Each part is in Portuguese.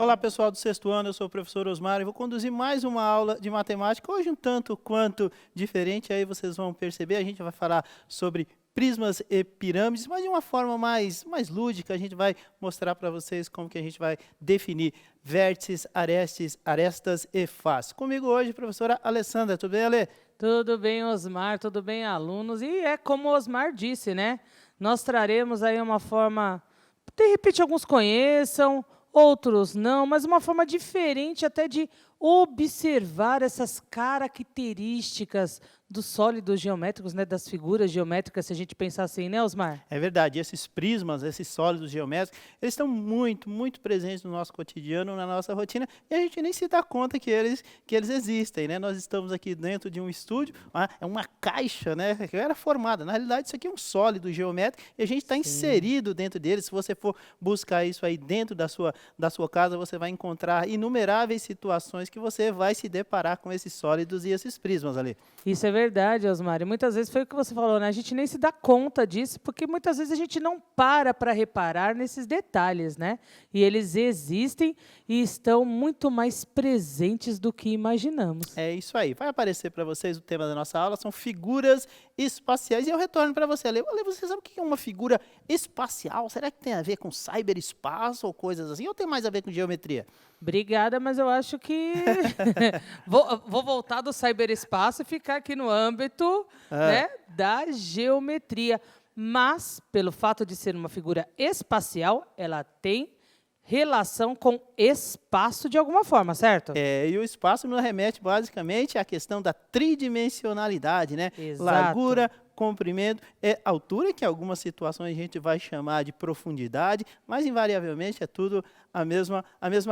Olá, pessoal do sexto ano, eu sou o professor Osmar e vou conduzir mais uma aula de matemática, hoje um tanto quanto diferente, aí vocês vão perceber, a gente vai falar sobre prismas e pirâmides, mas de uma forma mais lúdica, a gente vai mostrar para vocês como que a gente vai definir vértices, arestas e faces. Comigo hoje, professora Alessandra, tudo bem, Ale? Tudo bem, Osmar, tudo bem, alunos? E é como o Osmar disse, né? Nós traremos aí uma forma, de repente alguns conheçam, outros não, mas uma forma diferente até de observar essas características dos sólidos geométricos, né? Das figuras geométricas, se a gente pensar assim, né, Osmar? É verdade, esses prismas, esses sólidos geométricos, eles estão muito presentes no nosso cotidiano, na nossa rotina, e a gente nem se dá conta que eles existem, né? Nós estamos aqui dentro de um estúdio, é uma caixa, né, que era formada. Na realidade, isso aqui é um sólido geométrico, e a gente está Sim. inserido dentro dele. Se você for buscar isso aí dentro da sua casa, você vai encontrar inumeráveis situações que você vai se deparar com esses sólidos e esses prismas ali. Isso é verdade, Osmar. E muitas vezes foi o que você falou, né? A gente nem se dá conta disso, porque muitas vezes a gente não para reparar nesses detalhes, né? E eles existem e estão muito mais presentes do que imaginamos. É isso aí. Vai aparecer para vocês o tema da nossa aula, são figuras espaciais. E eu retorno para você, Ale. Ale, você sabe o que é uma figura espacial? Será que tem a ver com cyberespaço ou coisas assim? Ou tem mais a ver com geometria? Obrigada, mas eu acho que vou voltar do cyberespaço e ficar aqui no âmbito, Ah, né, da geometria. Mas, pelo fato de ser uma figura espacial, ela tem relação com espaço de alguma forma, certo? e o espaço nos remete basicamente à questão da tridimensionalidade, né? Exato. Largura, comprimento e altura, que em algumas situações a gente vai chamar de profundidade, mas invariavelmente é tudo a mesma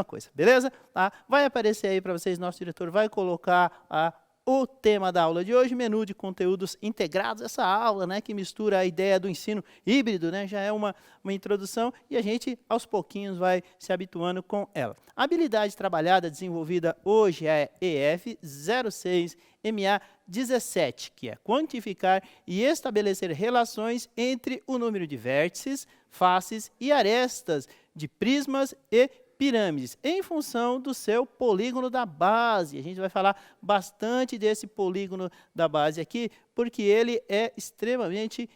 coisa, beleza? Tá? Vai aparecer aí para vocês, nosso diretor vai colocar o tema da aula de hoje, menu de conteúdos integrados, essa aula, né, que mistura a ideia do ensino híbrido, né, já é uma introdução e a gente aos pouquinhos vai se habituando com ela. A habilidade trabalhada, desenvolvida hoje é EF 06MA 17, que é quantificar e estabelecer relações entre o número de vértices, faces e arestas de prismas e pirâmides, em função do seu polígono da base. A gente vai falar bastante desse polígono da base aqui, porque ele é extremamente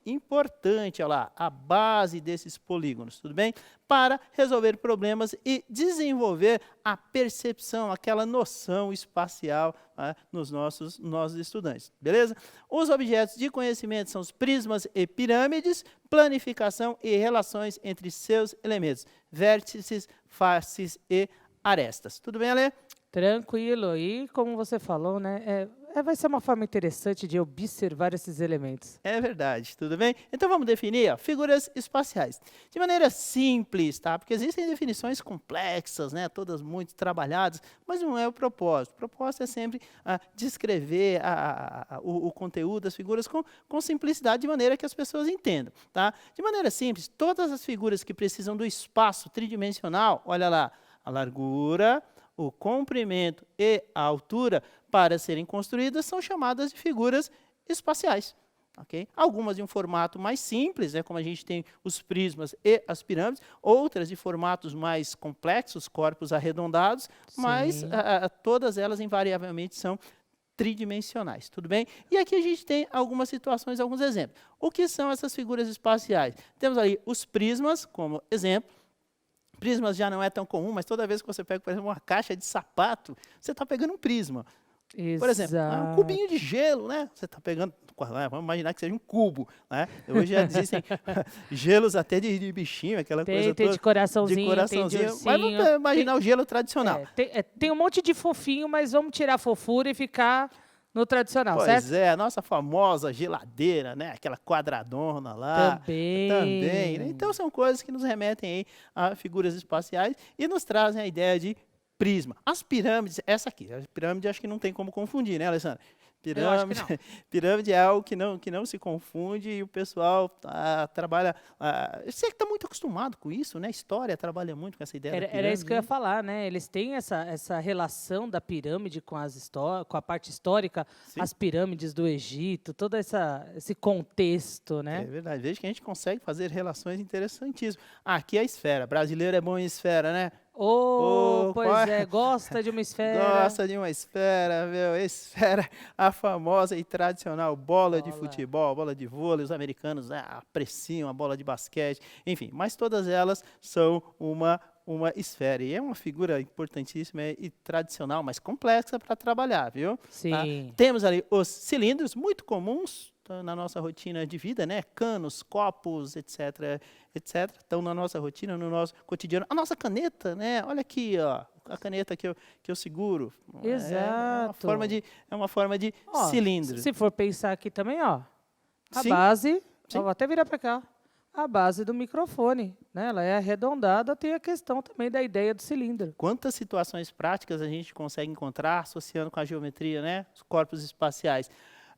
importante, olha lá, a base desses polígonos, tudo bem? Para resolver problemas e desenvolver a percepção, aquela noção espacial nos nossos estudantes, beleza? Os objetos de conhecimento são os prismas e pirâmides, planificação e relações entre seus elementos, vértices, faces e arestas. Tudo bem, Ale? Tranquilo. E como você falou, né, vai ser uma forma interessante de observar esses elementos. É verdade, tudo bem? Então vamos definir, ó, figuras espaciais. De maneira simples, tá? Porque existem definições complexas, né? Todas muito trabalhadas, mas não é o propósito. O propósito é sempre descrever o conteúdo das figuras com simplicidade, de maneira que as pessoas entendam, tá? De maneira simples, todas as figuras que precisam do espaço tridimensional, olha lá, a largura, o comprimento e a altura para serem construídas são chamadas de figuras espaciais. Okay? Algumas de um formato mais simples, né, como a gente tem os prismas e as pirâmides, outras de formatos mais complexos, corpos arredondados, mas Sim. todas elas invariavelmente são tridimensionais, tudo bem? E aqui a gente tem algumas situações, alguns exemplos. O que são essas figuras espaciais? Temos ali os prismas, como exemplo. Prismas já não é tão comum, mas toda vez que você pega, por exemplo, uma caixa de sapato, você está pegando um prisma. Por exemplo, um cubinho de Exato. gelo, né? Você está pegando, vamos imaginar que seja um cubo, né? Hoje já existem gelos até de bichinho, aquela coisa Tem toda, de de coraçãozinho, tem de coraçãozinho. Mas vamos ursinho. imaginar o gelo tradicional. Tem um monte de fofinho, mas vamos tirar a fofura e ficar no tradicional, Pois certo? é, a nossa famosa geladeira, né? Aquela quadradona lá, também, né? Então Também. são coisas que nos remetem aí a figuras espaciais e nos trazem a ideia de prisma. As pirâmides, essa aqui, a pirâmide acho que não tem como confundir, né, Alessandra? Eu acho que Pirâmide, não. pirâmide é algo que não se confunde e o pessoal trabalha. Eu sei que está muito acostumado com isso, né? História trabalha muito com essa ideia da Era isso que pirâmide, eu ia né? falar, né? Eles têm essa relação da pirâmide com a parte histórica, Sim. as pirâmides do Egito, todo esse contexto, É né? verdade, veja que a gente consegue fazer relações interessantíssimas. Aqui é a esfera, brasileiro é bom em esfera, né? Oh, Pois qual é, gosta de uma esfera. Gosta de uma esfera, meu, esfera, a famosa e tradicional bola de Bola. futebol, bola de vôlei, os americanos apreciam a bola de basquete, enfim, mas todas elas são uma esfera, e é uma figura importantíssima e tradicional, mas complexa para trabalhar, viu? Tá? Sim. Temos ali os cilindros, muito comuns na nossa rotina de vida, né? Canos, copos, etc, etc. Estão na nossa rotina, no nosso cotidiano. A nossa caneta, né? Olha aqui, ó, a caneta que eu seguro. Exato. É uma forma de Ó, cilindro. se for pensar aqui também, ó, a Sim, base, sim. ó, vou até virar para cá, a base do microfone, né? Ela é arredondada, tem a questão também da ideia do cilindro. Quantas situações práticas a gente consegue encontrar associando com a geometria, né? Os corpos espaciais.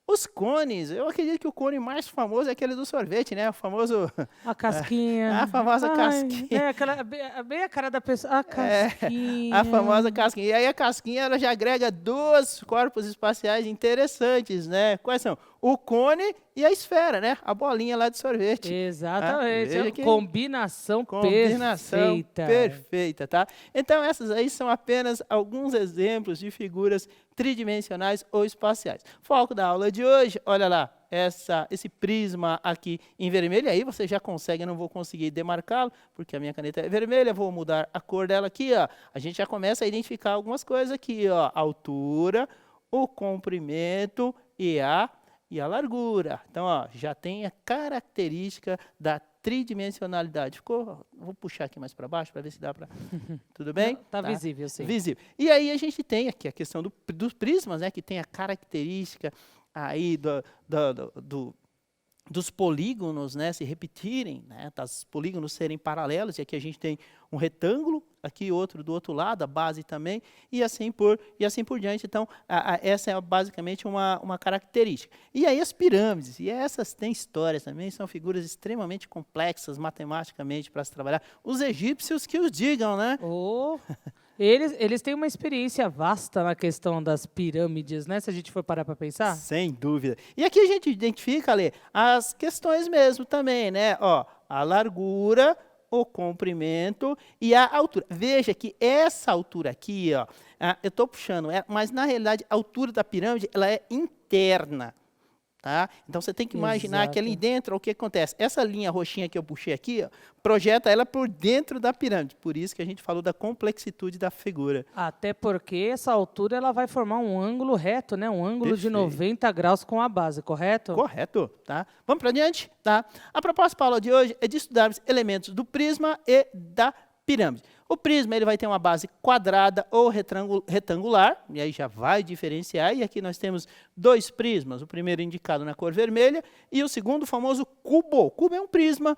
Os cones, eu acredito que o cone mais famoso é aquele do sorvete, né? O famoso... A casquinha. A famosa Ai, casquinha. né, aquela, bem a cara da pessoa. A casquinha. A famosa casquinha. E aí a casquinha ela já agrega dois corpos espaciais interessantes, né? Quais são? O cone e a esfera, né? A bolinha lá de sorvete. Exatamente. Veja É que combinação perfeita. perfeita, tá? Então essas aí são apenas alguns exemplos de figuras tridimensionais ou espaciais. Foco da aula de hoje, olha lá, esse prisma aqui em vermelho, aí você já consegue, eu não vou conseguir demarcá-lo, porque a minha caneta é vermelha, vou mudar a cor dela aqui, ó. A gente já começa a identificar algumas coisas aqui, ó, a altura, o comprimento e a largura. Então, ó, já tem a característica da tridimensionalidade. Vou puxar aqui mais para baixo para ver se dá para... Tudo bem? Tá visível, sim. Visível. E aí a gente tem aqui a questão dos prismas, né, que tem a característica aí dos polígonos, né, se repetirem, né, dos polígonos serem paralelos, e aqui a gente tem um retângulo, aqui outro do outro lado, a base também, e assim por diante. Então, essa é basicamente uma característica. E aí as pirâmides, e essas têm histórias também, são figuras extremamente complexas matematicamente para se trabalhar. Os egípcios que os digam, né? Eles têm uma experiência vasta na questão das pirâmides, né? Se a gente for parar para pensar. Sem dúvida. E aqui a gente identifica, Lê, as questões mesmo também, né? Ó, a largura, o comprimento e a altura. Veja que essa altura aqui, ó, eu estou puxando, mas na realidade a altura da pirâmide ela é interna. Tá? Então você tem que imaginar que ali dentro, o que acontece? Essa linha roxinha que eu puxei aqui, ó, projeta ela por dentro da pirâmide. Por isso que a gente falou da complexitude da figura. Até porque essa altura ela vai formar um ângulo reto, né? Um ângulo de 90 graus com a base, correto? Correto. Tá? Vamos para diante? Tá? A proposta para a aula de hoje é de estudarmos elementos do prisma e da pirâmide. O prisma ele vai ter uma base quadrada ou retangular, e aí já vai diferenciar. E aqui nós temos dois prismas, o primeiro indicado na cor vermelha e o segundo, o famoso cubo. O cubo é um prisma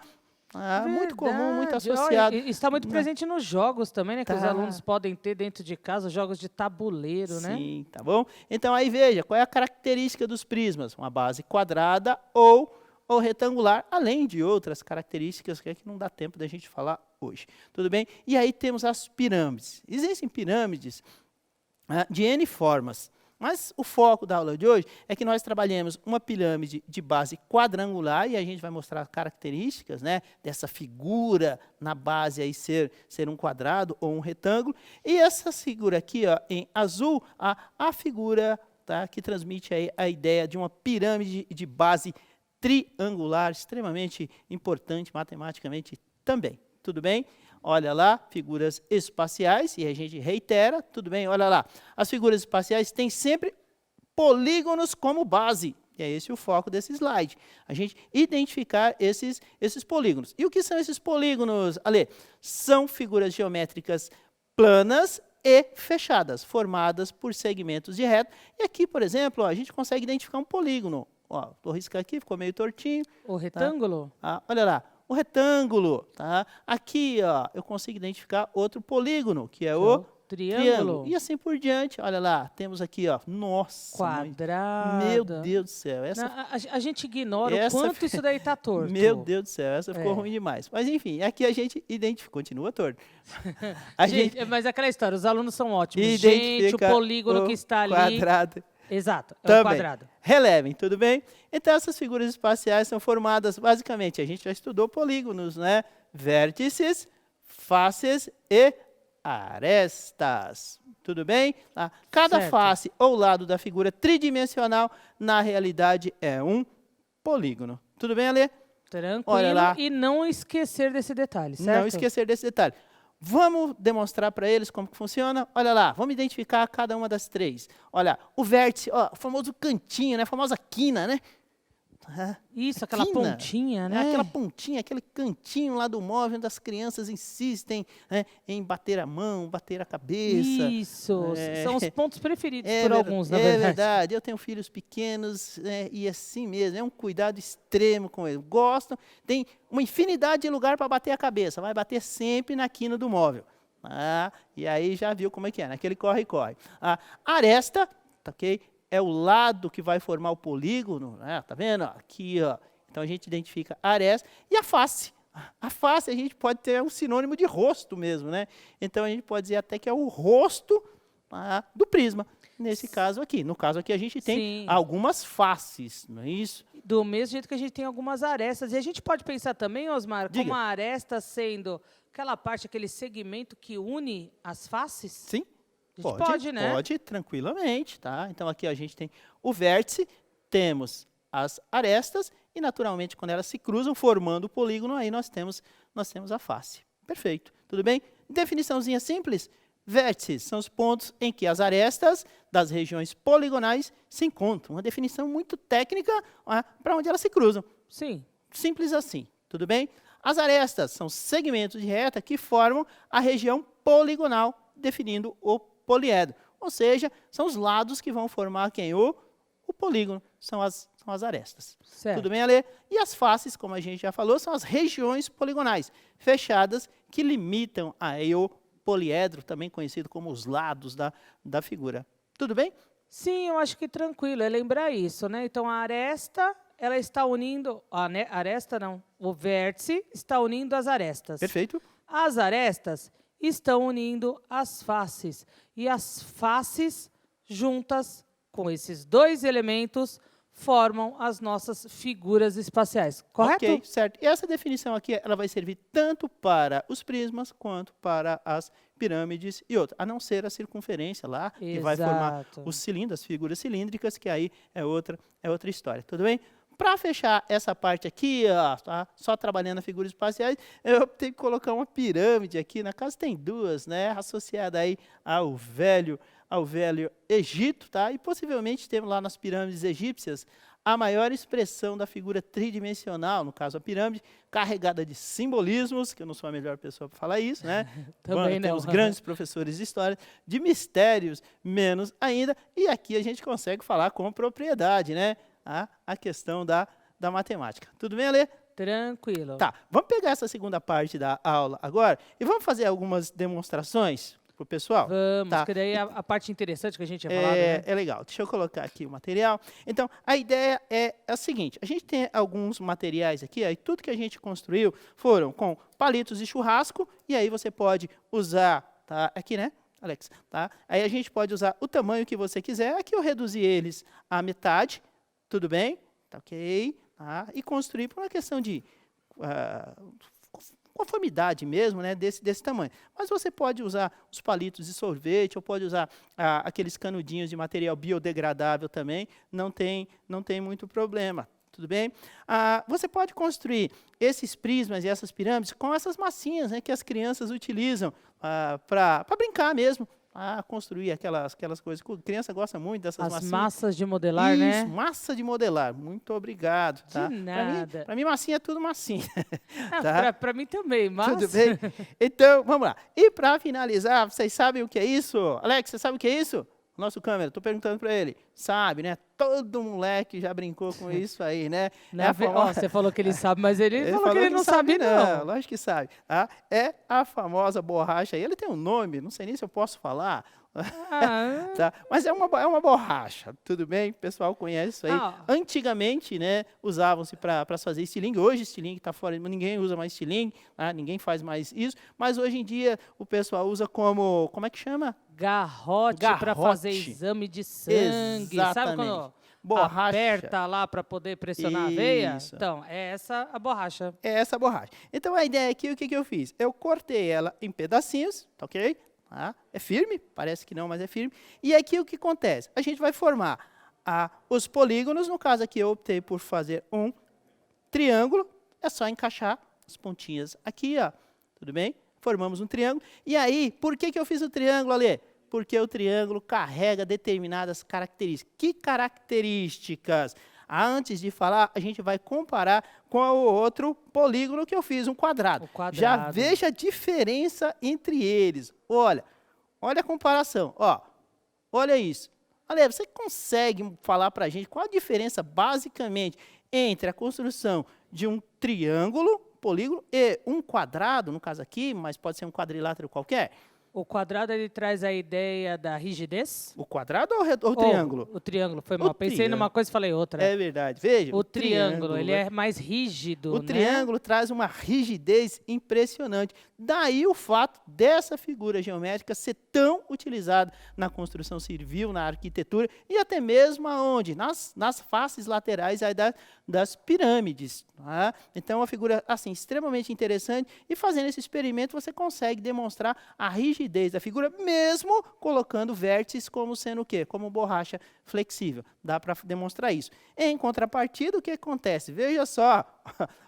muito comum, muito associado. Olha, está muito presente nos jogos também, né? Que os Tá. alunos podem ter dentro de casa, jogos de tabuleiro, né? Sim, tá bom? Então aí veja, qual é a característica dos prismas? Uma base quadrada ou retangular, além de outras características que não dá tempo da gente falar hoje. Tudo bem? E aí temos as pirâmides. Existem pirâmides de N formas, mas o foco da aula de hoje é que nós trabalhemos uma pirâmide de base quadrangular, e a gente vai mostrar características, né, dessa figura na base aí ser um quadrado ou um retângulo. E essa figura aqui, ó, em azul, a figura, tá, que transmite aí a ideia de uma pirâmide de base triangular, extremamente importante matematicamente também. Tudo bem? Olha lá, figuras espaciais, e a gente reitera, tudo bem? Olha lá, as figuras espaciais têm sempre polígonos como base. E é esse o foco desse slide. A gente identificar esses polígonos. E o que são esses polígonos, Ale? São figuras geométricas planas e fechadas, formadas por segmentos de reta. E aqui, por exemplo, ó, a gente consegue identificar um polígono. Vou riscar aqui, ficou meio tortinho. O retângulo? Tá? Olha lá, o retângulo. Tá? Aqui, ó, eu consigo identificar outro polígono, que é o triângulo. E assim por diante. Olha lá, temos aqui, ó, nossa. Quadrado. Meu Deus do céu. A gente ignora o quanto isso daí está torto. Meu Deus do céu, essa ficou ruim demais. Mas enfim, aqui a gente identifica, continua torto. Mas aquela história, os alunos são ótimos. Gente, o polígono que está ali... Quadrado. Exato, é também. um quadrado. Relevem, tudo bem? Então, essas figuras espaciais são formadas, basicamente, a gente já estudou polígonos, né? Vértices, faces e arestas. Tudo bem? Tá? Cada Certo. face ou lado da figura tridimensional, na realidade, é um polígono. Tudo bem, Alê? Tranquilo. Olha lá. E não esquecer desse detalhe, certo? Não esquecer desse detalhe. Vamos demonstrar para eles como que funciona? Olha lá, vamos identificar cada uma das três. Olha, o vértice, ó, o famoso cantinho, né? A famosa quina, né? Isso, aquela Quina, pontinha, né? Aquela pontinha, aquele cantinho lá do móvel onde as crianças insistem, né, em bater a mão, bater a cabeça. Isso, são os pontos preferidos por verdade, alguns, na é verdade. verdade. Eu tenho filhos pequenos, né, e assim mesmo, é um cuidado extremo com eles. Gostam, tem uma infinidade de lugar para bater a cabeça, vai bater sempre na quina do móvel. E aí já viu como é que é, naquele corre-corre. A aresta, tá, ok? É o lado que vai formar o polígono, né? Tá vendo? Aqui, ó. Então a gente identifica a aresta e a face. A face a gente pode ter um sinônimo de rosto mesmo, né? Então a gente pode dizer até que é o rosto do prisma. Nesse caso aqui. No caso aqui a gente tem Sim. algumas faces, não é isso? Do mesmo jeito que a gente tem algumas arestas. E a gente pode pensar também, Osmar, Diga. como a aresta sendo aquela parte, aquele segmento que une as faces? Sim. A gente pode, né? Pode, tranquilamente, tá? Então aqui a gente tem o vértice, temos as arestas e naturalmente quando elas se cruzam formando o polígono, aí nós temos a face. Perfeito. Tudo bem? Definiçãozinha simples. Vértices são os pontos em que as arestas das regiões poligonais se encontram. Uma definição muito técnica para onde elas se cruzam. Sim. Simples assim. Tudo bem? As arestas são segmentos de reta que formam a região poligonal, definindo o poliedro. Ou seja, são os lados que vão formar quem? O polígono. São as arestas. Certo. Tudo bem, Alê? E as faces, como a gente já falou, são as regiões poligonais fechadas que limitam aí o poliedro, também conhecido como os lados da figura. Tudo bem? Sim, eu acho que tranquilo, é lembrar isso, né? Então, a aresta, ela está unindo... aresta não, o vértice está unindo as arestas. Perfeito. As arestas estão unindo as faces. E as faces, juntas com esses dois elementos, formam as nossas figuras espaciais. Correto? Ok, certo. E essa definição aqui, ela vai servir tanto para os prismas quanto para as pirâmides e outras. A não ser a circunferência lá, que vai formar Exato. os cilindros, as figuras cilíndricas, que aí é outra história. Tudo bem? Para fechar essa parte aqui, ó, tá? Só trabalhando as figuras espaciais, eu tenho que colocar uma pirâmide aqui. Na casa tem duas, né? Associada aí ao velho Egito, tá? E possivelmente temos lá nas pirâmides egípcias a maior expressão da figura tridimensional, no caso a pirâmide, carregada de simbolismos, que eu não sou a melhor pessoa para falar isso, né? Também não. Temos grandes professores de história, de mistérios, menos ainda, e aqui a gente consegue falar com propriedade, né? A questão da matemática. Tudo bem, Alê? Tranquilo. Tá, vamos pegar essa segunda parte da aula agora e vamos fazer algumas demonstrações para o pessoal? Vamos, Tá. que daí a parte interessante que a gente tinha falado, né? É legal. Deixa eu colocar aqui o material. Então, a ideia é a seguinte. A gente tem alguns materiais aqui, aí tudo que a gente construiu foram com palitos de churrasco, e aí você pode usar, tá? Aqui, né, Alex? Tá? Aí a gente pode usar o tamanho que você quiser. Aqui eu reduzi eles à metade, tudo bem? Tá ok? Tá? E construir por uma questão de conformidade mesmo, né, desse tamanho. Mas você pode usar os palitos de sorvete, ou pode usar aqueles canudinhos de material biodegradável também, não tem muito problema, tudo bem? Você pode construir esses prismas e essas pirâmides com essas massinhas, né, que as crianças utilizam para brincar mesmo, construir aquelas coisas. A criança gosta muito dessas massinhas. As massas de modelar, né? Isso, massa de modelar. Muito obrigado. Tá? De nada. Para mim, massinha é tudo massinha. Tá? Para mim também, mas... Tudo bem? Então, vamos lá. E para finalizar, vocês sabem o que é isso? Alex, você sabe o que é isso? Nosso câmera, estou perguntando para ele. Sabe, né? Todo moleque já brincou com isso aí, né? Você falou que ele sabe, mas ele falou que ele não sabe, não. Lógico que sabe. Tá? É a famosa borracha. Ele tem um nome, não sei nem se eu posso falar. Tá? Mas é uma borracha, tudo bem? O pessoal conhece isso aí. Antigamente, né, usavam-se para fazer estilingue. Hoje estilingue está fora, ninguém usa mais estilingue, ninguém faz mais isso. Mas hoje em dia o pessoal usa como é que chama? Garrote. Para fazer exame de sangue. Exatamente. Sabe quando borracha. Aperta lá para poder pressionar a veia? Então, é essa a borracha. É essa a borracha. Então, a ideia aqui, o que eu fiz? Eu cortei ela em pedacinhos, tá ok? Tá? É firme, parece que não, mas é firme. E aqui o que acontece? A gente vai formar os polígonos, no caso aqui eu optei por fazer um triângulo, é só encaixar as pontinhas aqui, ó, tudo bem? Formamos um triângulo. E aí, por que eu fiz o triângulo, Alê? Porque o triângulo carrega determinadas características. Que características? Antes de falar, a gente vai comparar com o outro polígono que eu fiz, um quadrado. O quadrado. Já veja a diferença entre eles. Olha a comparação. Ó, olha isso. Ale, você consegue falar para a gente qual a diferença, basicamente, entre a construção de um triângulo, polígono, e um quadrado, no caso aqui, mas pode ser um quadrilátero qualquer? O quadrado, ele traz a ideia da rigidez? O quadrado ou o triângulo? O triângulo, foi mal. Pensei numa coisa e falei outra. É verdade. Veja, o triângulo, ele é mais rígido, O triângulo traz uma rigidez impressionante. Daí o fato dessa figura geométrica ser tão utilizada na construção civil, na arquitetura e até mesmo aonde? Nas faces laterais aí das pirâmides. Tá? Então, é uma figura assim, extremamente interessante. E fazendo esse experimento, você consegue demonstrar a rigidez da figura, mesmo colocando vértices como sendo o quê? Como borracha flexível. Dá para demonstrar isso. Em contrapartida, o que acontece? Veja só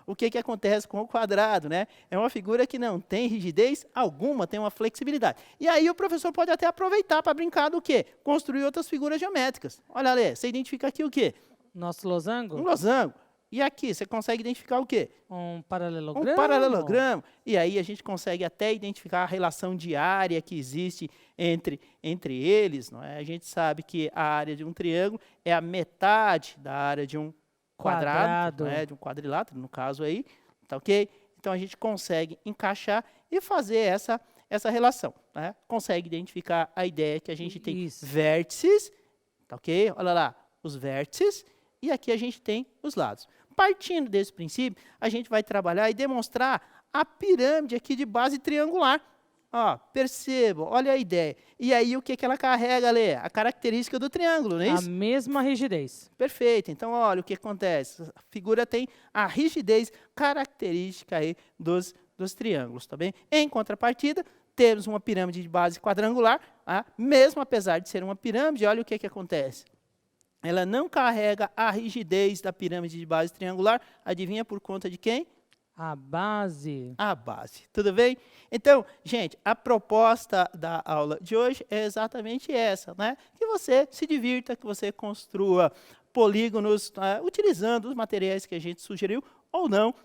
o que acontece com o quadrado, né? É uma figura que não tem rigidez alguma, tem uma flexibilidade. E aí o professor pode até aproveitar para brincar do quê? Construir outras figuras geométricas. Olha, Lê, você identifica aqui o quê? Nosso losango? Um losango. E aqui, você consegue identificar o quê? Um paralelogramo. Um paralelogramo. E aí a gente consegue até identificar a relação de área que existe entre eles. Não é? A gente sabe que a área de um triângulo é a metade da área de um quadrado. Não é? De um quadrilátero, no caso aí. Tá ok? Então a gente consegue encaixar e fazer essa relação. Né? Consegue identificar a ideia que a gente tem vértices. Tá ok? Olha lá, os vértices. E aqui a gente tem os lados. Partindo desse princípio, a gente vai trabalhar e demonstrar a pirâmide aqui de base triangular. Ó, percebam, olha a ideia. E aí o que ela carrega, Lê? A característica do triângulo, não é isso? A mesma rigidez. Perfeito. Então, olha o que acontece. A figura tem a rigidez característica aí dos triângulos, tá bem? Em contrapartida, temos uma pirâmide de base quadrangular. Mesmo apesar de ser uma pirâmide, olha o que acontece. Ela não carrega a rigidez da pirâmide de base triangular. Adivinha por conta de quem? A base. A base. Tudo bem? Então, gente, a proposta da aula de hoje é exatamente essa, né? Que você se divirta, que você construa polígonos utilizando os materiais que a gente sugeriu ou não,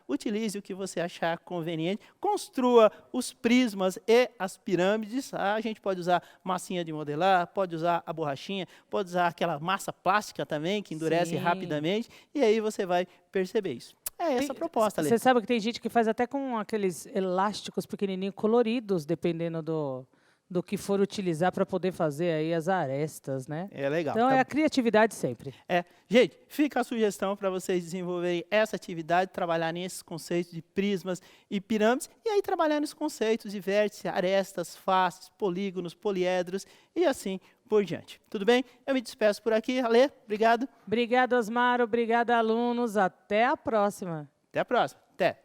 utilize o que você achar conveniente, construa os prismas e as pirâmides, a gente pode usar massinha de modelar, pode usar a borrachinha, pode usar aquela massa plástica também, que endurece rapidamente, e aí você vai perceber isso. É essa a proposta, Lê. Você sabe que tem gente que faz até com aqueles elásticos pequenininhos, coloridos, dependendo do que for utilizar para poder fazer aí as arestas, né? É legal. Então, é a criatividade sempre. Gente, fica a sugestão para vocês desenvolverem essa atividade, trabalhar nesses conceitos de prismas e pirâmides, e aí trabalhar nos conceitos de vértices, arestas, faces, polígonos, poliedros e assim por diante. Tudo bem? Eu me despeço por aqui. Alê, obrigado. Obrigada, Osmar. Obrigada, alunos. Até a próxima. Até a próxima. Até.